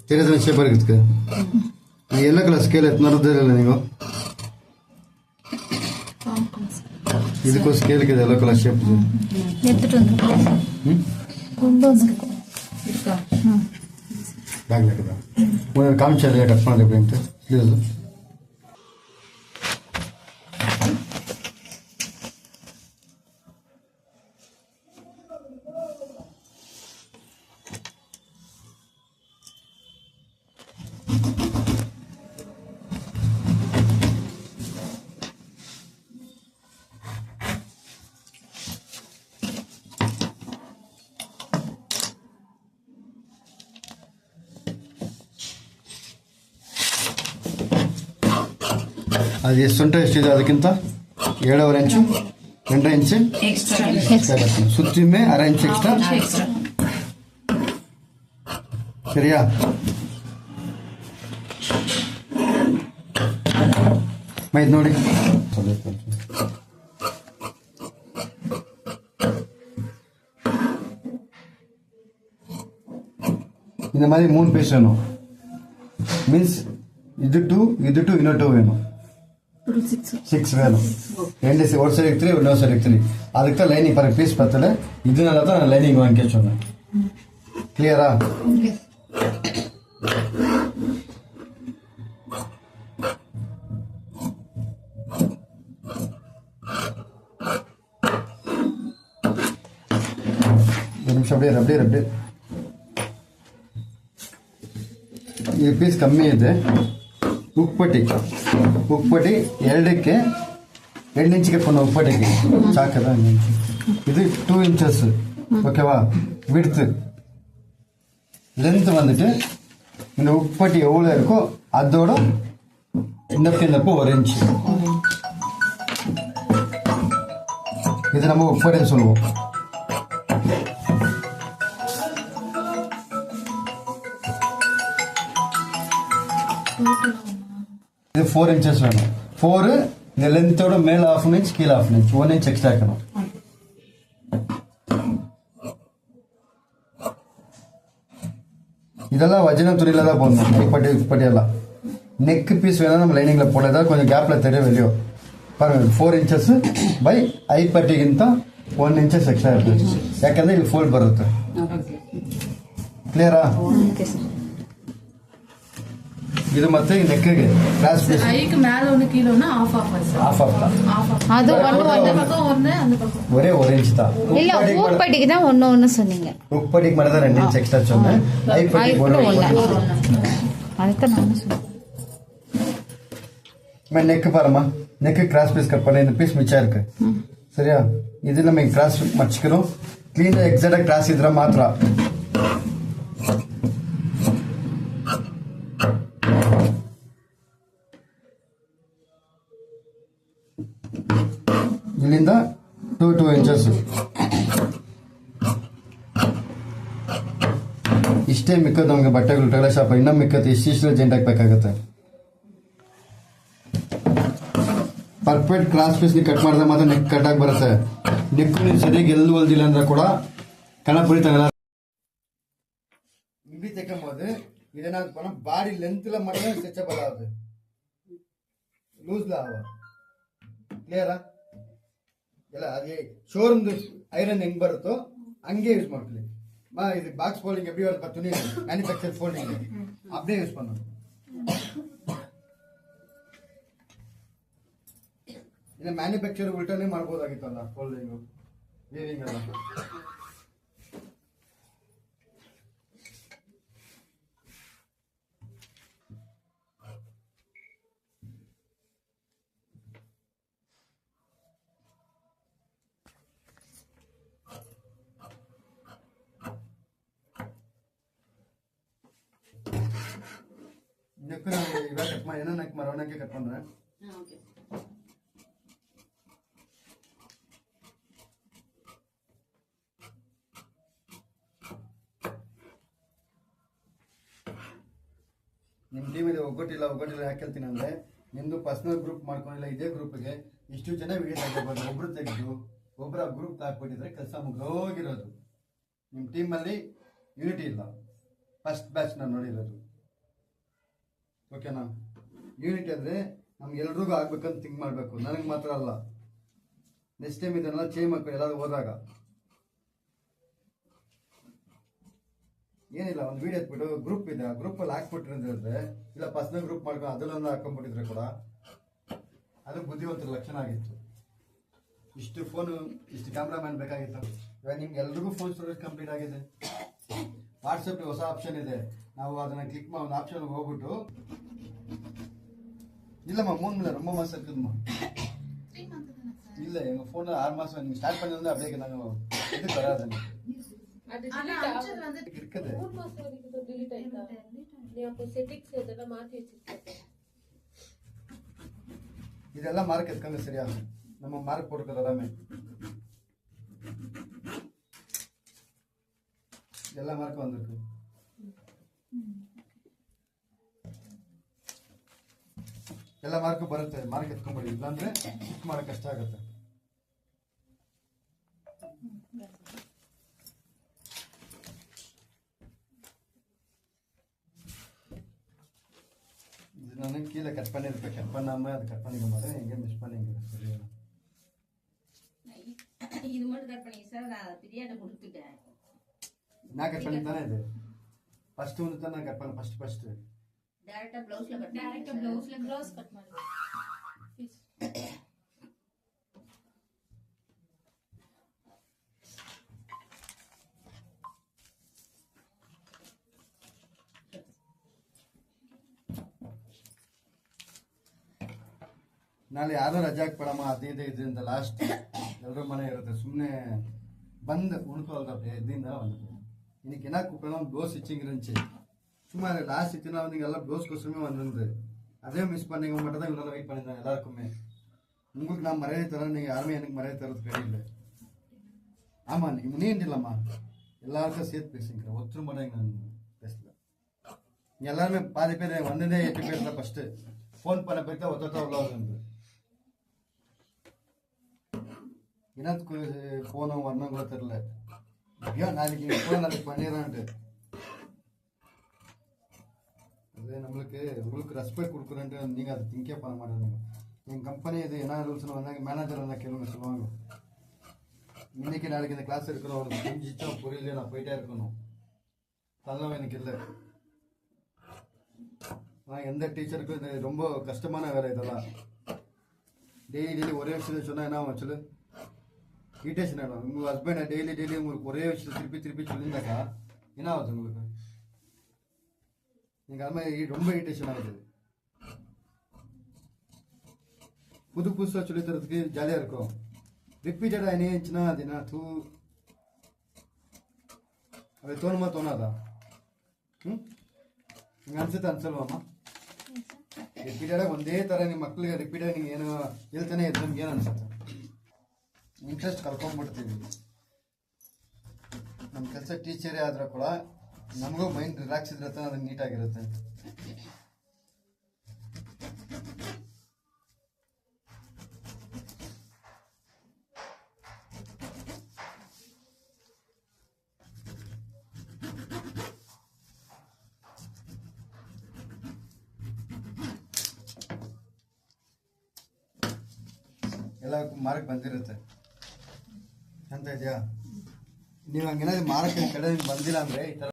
तेरे शेप बरगदಕ್ಕೆ ಎಲ್ಲ colour scale ಎತ್ತು ನೋಡಿದ್ರಲ್ಲ ನೀವು ಇದಕ್ಕೂ ಸ್ಕೇಲ್ ಇದೆ ಎಲ್ಲ ಕಲರ್ ಶೇಪ್ எடுத்துட்டு வந்து கொண்டு வந்திருக்கோம் பேக்ல இருக்குதா ஒரு காமிச்சாலே கட் பண்ணது அப்படின்ட்டு இது ಅದು ಎಷ್ಟು ಎಷ್ಟಿದೆ ಅದಕ್ಕಿಂತ 7.5 ಇಂಚು 2 ಇಂಚು ಎಕ್ಸ್ಟ್ರಾ ಸುತ್ತಿಮೆ 1/2 ಇಂಚ್ ಎಕ್ಸ್ಟ್ರಾ ಸರಿಯಾ ಇದು ನೋಡಿ இந்த மாதிரி 3 பீஸ் வேணும் மீன்ஸ் இது 2 இன்னும் 2 வேணும் 6 வேணும் ரெண்டு ஒரு சைடு எடுத்து இன்னொரு சைடு எடுத்து அதுக்கு தான் லைனிங் பாருங்க பீஸ் பத்தல இதனால தான் லைனிங் வாங்கிக்க சொன்னேன் கிளியரா ஒரு நிமிஷம் அப்படியே ಈ ಪೀಸ್ ಕಮ್ಮಿ ಇದೆ ಉಪ್ಪಟ್ಟಿ 2ಕ್ಕೆ 2 ಇಂಚಿಗೆ ಪುನಃ ಉಪ್ಪಟ್ಟಿಗೆ சாக்கதா இது 2 inches ஓகேவா விட்த் லென்த் வந்துட்டு இந்த உப்பட்டி எவ்வளவு இருக்கோ அதோட இந்த 1 inch இது நம்ம உப்பட்டின்னு சொல்லுவோம் இது 4 inches வேணும் 4 இந்த லென்த்தோட மேல 1/2 inch கீழ 1/2 inch 1 inch எக்ஸ்ட்ரா ஆக்கணும் இதெல்லாம் வஜன துணியில தான் போடணும் இப்படி எல்லாம் நெக் பீஸ் வேணா நம்ம ಲೈನಿಂಗ್ல போடலதா கொஞ்சம் ಗ್ಯಾಪ್ல தெரியும் வெளியோ பாருங்க 4 inches by ಐಪಟ್ಟಿಗಿಂತ 1 inches ಎಕ್ಸ್ಟ್ರಾ ಇರುತ್ತೆ ಯಾಕಂದ್ರೆ ಇಲ್ಲಿ ಫೋಲ್ಡ್ ಬರುತ್ತೆ ಕ್ಲಿಯರಾ ಓಕೆ ಸರ್ ಇದು ಮತ್ತೆ ನೆಕ್ಗೆ ಕ್ಲಾಸ್ ಪೀಸ್ ಐಗೆ மேல ஒன்னு கீழ ஒன்னு ஆஃப் அது ஒன்னு பக்கம் ஒன்னு அந்த பக்கம் ஒரே 1 inch தான் இல்ல உப்பட்டிக்கு தான் ஒன்னு சொன்னீங்க உப்பட்டிக்கு மட்டும் தான் 2 inch எக்ஸ்ட்ரா சொன்னேன் ஐப்பட்டிக்கு ஒன்னு அதுக்கு நான் சொன்னேன் मैं नेक பாருமா नेक கிராஸ் பீஸ் கட் பண்ண இந்த பீஸ் மிச்சா இருக்கு சரியா இது நம்ம கிராஸ் மடிச்சுக்கிறோம் ಕ್ಲೀನ್ ಎಕ್ಸಾಕ್ಟ್ ಕ್ರಾಸ್ ಇದ್ರೆ ಮಾತ್ರ ಇಲ್ಲಿಂದ 2 inches ಇಷ್ಟೇ ಮಿಕ್ಕದ ನಮಗೆ ಬಟ್ಟೆಗಳು ಟೈಲರ್ ಶಾಪ್ ಇನ್ನೂ ಮಿಕ್ಕತ್ತೆ ಇಷ್ಟಿಷ್ಟು ಜೆಂಟ್ ಹಾಕಬೇಕಾಗುತ್ತೆ ಪರ್ಫೆಕ್ಟ್ ಕ್ರಾಸ್ ಪೀಸ್ ಕಟ್ ಮಾಡಿದ್ರೆ ಮಾತ್ರ ನೆಕ್ ಕಟ್ ಆಗಿ ಬರುತ್ತೆ ನೆಕ್ ನೀವು ಸರಿಯಾಗಿ ಎಲ್ಲಿ ಹೊಲ್ದಿಲ್ಲ ಅಂದ್ರೆ ಕೂಡ ಕಣಪುರಿ ತಗಲ இப்படி தைக்கும் போது இது என்ன பண்ண பாடி லென்த்ல மட்டும் ஸ்ட்ரெச்சபிள் ஆகுது லூஸ்ல ஆகும் ಕ್ಲಿಯರಾ ಎಲ್ಲ ಅದೇ ಶೋರೂಮ್ ಐರನ್ ಹೆಂಗ್ ಬರುತ್ತೋ ಹಂಗೆ ಯೂಸ್ ಮಾಡ್ಕೊಳ್ಳಿ ಇದು ಬಾಕ್ಸ್ ಫೋಲ್ಡಿಂಗ್ எப்படி வருது துணி மேனுஃபேக்சர் ஃபோல்டிங் அப்படியே யூஸ் பண்ணணும் ಇದು ಮ್ಯಾನುಫ್ಯಾಕ್ಚರ್ ಉಲ್ಟಾನೇ ಮಾಡ್ಬೋದಾಗಿತ್ತಲ್ಲ ಫೋಲ್ಡಿಂಗ್ ವೀವಿಂಗ್ ಎಲ್ಲ ಇದಕ್ಕೂ ಇವಾಗ ಕಟ್ ಮಾಡಿ ಏನೋ ರೌಂಡಕ್ಕೆ ಕಟ್ ಮಾಡ್ರೆ ಓಕೆ. ನಿಮ್ಮ ಟೀಮಲ್ಲಿ ಒಗ್ಗಟ್ಟಿಲ್ಲ ಯಾಕೆ ಹೇಳ್ತೀನಿ ಅಂದ್ರೆ ನಿಮ್ದು ಪರ್ಸನಲ್ ಗ್ರೂಪ್ ಮಾಡ್ಕೊಂಡಿಲ್ಲ ಇದೇ ಗ್ರೂಪ್ಗೆ ಇಷ್ಟು ಜನ ವಿಡಿಯೋ ತೆಗಿಬೋದು. ಒಬ್ರು ತೆಗೆದು ಒಬ್ಬರ ಗ್ರೂಪ್ ಹಾಕ್ಬಿಟ್ಟಿದ್ರೆ ಕೆಲಸ ಮುಗಿದೋಗಿರೋದು. ನಿಮ್ಮ ಟೀಮಲ್ಲಿ ಯೂನಿಟಿ ಇಲ್ಲ. ಫಸ್ಟ್ ಬ್ಯಾಚ್ ನಾನು ನೋಡಿರೋದು. ಓಕೆನಾ? ಯೂನಿಟಿ ಅಂದ್ರೆ ನಮ್ಗೆ ಎಲ್ರಿಗೂ ಆಗ್ಬೇಕಂತ ಥಿಂಕ್ ಮಾಡಬೇಕು. ನನಗೆ ಮಾತ್ರ ಅಲ್ಲ. ನೆಕ್ಸ್ಟ್ ಟೈಮ್ ಇದನ್ನೆಲ್ಲ ಚೇಂಜ್ ಮಾಡ್ಕೊಂಡು ಎಲ್ಲಾದ್ರೂ ಹೋದಾಗ ಏನಿಲ್ಲ, ಒಂದು ವಿಡಿಯೋ ಎತ್ಬಿಟ್ಟು ಗ್ರೂಪ್ ಇದೆ, ಆ ಗ್ರೂಪಲ್ಲಿ ಹಾಕ್ಬಿಟ್ರಿ ಅಂತ ಹೇಳಿದ್ರೆ, ಇಲ್ಲ ಪರ್ಸನಲ್ ಗ್ರೂಪ್ ಮಾಡ್ಕೊಂಡು ಅದರಲ್ಲೊಂದು ಹಾಕೊಂಡ್ಬಿಟ್ಟಿದ್ರೆ ಕೂಡ ಅದು ಬುದ್ಧಿವಂತರ ಲಕ್ಷಣ ಆಗಿತ್ತು. ಇಷ್ಟು ಫೋನು, ಇಷ್ಟು ಕ್ಯಾಮ್ರಾಮ್ಯಾನ್ ಬೇಕಾಗಿತ್ತು. ಇವಾಗ ನಿಮ್ಗೆ ಎಲ್ರಿಗೂ ಫೋನ್ ಸ್ಟೋರೇಜ್ ಕಂಪ್ಲೀಟ್ ಆಗಿದೆ. ವಾಟ್ಸಪ್ ಹೊಸ ಆಪ್ಷನ್ ಇದೆ, ನಾವು ಅದನ್ನ ಕ್ಲಿಕ್ ಮಾಡಿ ಒಂದು ಆಪ್ಷನ್ ಹೋಗ್ಬಿಟ್ಟು, இல்லம்மா 3 மணி ரொம்ப மாசம் இருக்குதுமா. 3 months தானே சார்? இல்ல எங்க போன்ல 6 மாசம் நீங்க ஸ்டார்ட் பண்ணது அப்படியே நாங்க இது வராது அது ஆனா delete அஞ்சல் வந்து இருக்குது. 3 மாசம் வரைக்கும் delete ஆயிட்டா? நீ அப்போ செட்டிங்ஸ் இதெல்லாம் மாத்தி வச்சிருக்க. இதெல்லாம் மார்க் எடுக்கங்க சரியா? நம்ம மார்க் போட்டுக்கிறது எல்லாமே எல்லா மார்க்கும் வந்திருக்கு. ಎಲ್ಲ ಮಾರ್ಕ್ ಬರುತ್ತೆ. ಮಾರ್ಕ್ ಎತ್ಕೊಂಡ್ಬಿಡಿ, ಇಲ್ಲಾಂದ್ರೆ ಚಿಕ್ ಮಾಡಕ್ ಕಷ್ಟ ಆಗುತ್ತೆ. இது நான் கீழே கட் பண்ணிருப்பேன். கட் பண்ணாம அது கட் பண்ணிக்க மாட்டேன். எங்க மிஸ் பண்ணிங்க சரியா? இது மட்டும் கட் பண்ணி சார், நான் பிரியாட்ட கொடுத்துட்டேன். நான் கட் பண்ணி தானே இது ಫಸ್ಟ್ ಒಂದು ತಾನೆ ಕಟ್ பண்ண ಫಸ್ಟ್ ಡೈರೆಕ್ಟ್ ಬ್ಲೌಸ್ல ಕಟ್ ಡೈರೆಕ್ಟ್ ಬ್ಲೌಸ್ ಕಟ್ ಮಾಡಿ ಪೀಸ್. ನಾಳೆ ಯಾರು ರಜೆ ಹಾಕ್ಬೇಡಮ್ಮ, ಅದು ಇದರಿಂದ ಲಾಸ್ಟ್ ಎಲ್ಲರ ಮನೆ ಇರುತ್ತೆ. ಸುಮ್ಮನೆ ಬಂದು ಉಣ್ಕೊಳ್ತಾರೆ ಎದ್ದಿಂದ வந்து இன்னைக்கு என்ன கூப்பிடணும் ப்ளவுஸ் ஸ்டிச்சிங் இருந்துச்சு. சும்மா லாஸ்ட் இத்தனை வந்து எல்லாம் ப்ளவுஸ் கோசமே வந்திருந்து அதே மிஸ் பண்ணிங்க மட்டும் தான் இவ்வளோ வெயிட் பண்ணியிருந்தேன் எல்லாருக்குமே. உங்களுக்கு நான் மரியாதை தரேன், நீங்கள் யாருமே எனக்கு மரியாதை தரது கிடையாது. ஆமாம், நீங்கள் நீண்டில்லம்மா எல்லாருக்கும் சேர்த்து பேசுங்கிறேன். ஒருத்தர் மட்டும் நான் பேசல. நீங்கள் எல்லாருமே பாதி பேர் வந்ததே 8 பேர் தான். ஃபஸ்ட்டு ஃபோன் பண்ண போய் தான் ஒருத்தர் உள்ள வந்து என்னத்துக்கு ஃபோனும் வரணும் கூட தெரில. ஏன் நாளைக்கு நீங்கள் ஃபோன் நாளைக்கு பண்ணிடுறான்ட்டு அது நம்மளுக்கு உங்களுக்கு ரெஸ்பெக்ட் கொடுக்குறேன்ட்டு நீங்கள் அதை திங்கே பண்ண மாட்டேங்க. எங்கள் கம்பெனி இது என்ன ரூல்ஸ்னு வந்தாங்க, மேனேஜர் வந்தால் கேளுங்க சொல்லுவாங்க. இன்னைக்கு நாளைக்கு இந்த கிளாஸ் இருக்கிறோம், அவனுக்கு புரிஞ்சிச்சா புரியல, நான் போயிட்டே இருக்கணும். அதெல்லாம் எனக்கு இல்லை. ஆனால் எந்த டீச்சருக்கும் இது ரொம்ப கஷ்டமான வேலை. இதெல்லாம் டெய்லி ஒரே விஷயத்தை சொன்னால் என்ன ஆகும் சொல்லு, இரிட்டேஷன் ஆகிடும். உங்கள் ஹஸ்பண்ட் டெய்லி உங்களுக்கு ஒரே விஷயத்தை திருப்பி சொல்லியிருந்தாக்கா என்ன ஆகுது உங்களுக்கு? நீங்கள் அது மாதிரி ரொம்ப இரிட்டேஷன் ஆகுது. புதுசாக சொல்லித்தரதுக்கு ஜாலியாக இருக்கும். ரிப்பீட்டடாக என்ன இருந்துச்சுன்னா அது என்ன அது தோணுமா தோணாதா? ನಿಂಗೆ ಅನ್ಸುತ್ತೆ ಅನ್ಸಲ್ವಮ್ಮ? ರಿಪೀಟೆಡಾಗಿ ಒಂದೇ ಥರ ನಿಮ್ಮ ಮಕ್ಕಳಿಗೆ ರಿಪೀಟೆಡ್ ನೀವು ಏನು ಹೇಳ್ತಾನೆ ಇದ್ರೆ ನಿಮ್ಗೆ ಏನು ಅನ್ಸುತ್ತೆ? ಇಂಟ್ರೆಸ್ಟ್ ಕಳ್ಕೊಂಡ್ಬಿಡ್ತೀವಿ. ನಮ್ಮ ಕೆಲಸ ಟೀಚರೇ ಆದರೂ ಕೂಡ ನಮಗೂ ಮೈಂಡ್ ರಿಲ್ಯಾಕ್ಸ್ ಇದ್ರೆ ಅದು ನೀಟಾಗಿರುತ್ತೆ. ಎಲ್ಲಕ್ಕೂ ಮಾರ್ಕ್ ಬಂದಿರುತ್ತೆ ಅಂತ ಇದೆಯಾ? ನೀವು ಹಂಗೇನಾದ್ರು ಮಾರ್ಕ್ ಕಡೆ ಬಂದಿಲ್ಲ ಅಂದರೆ ಈ ಥರ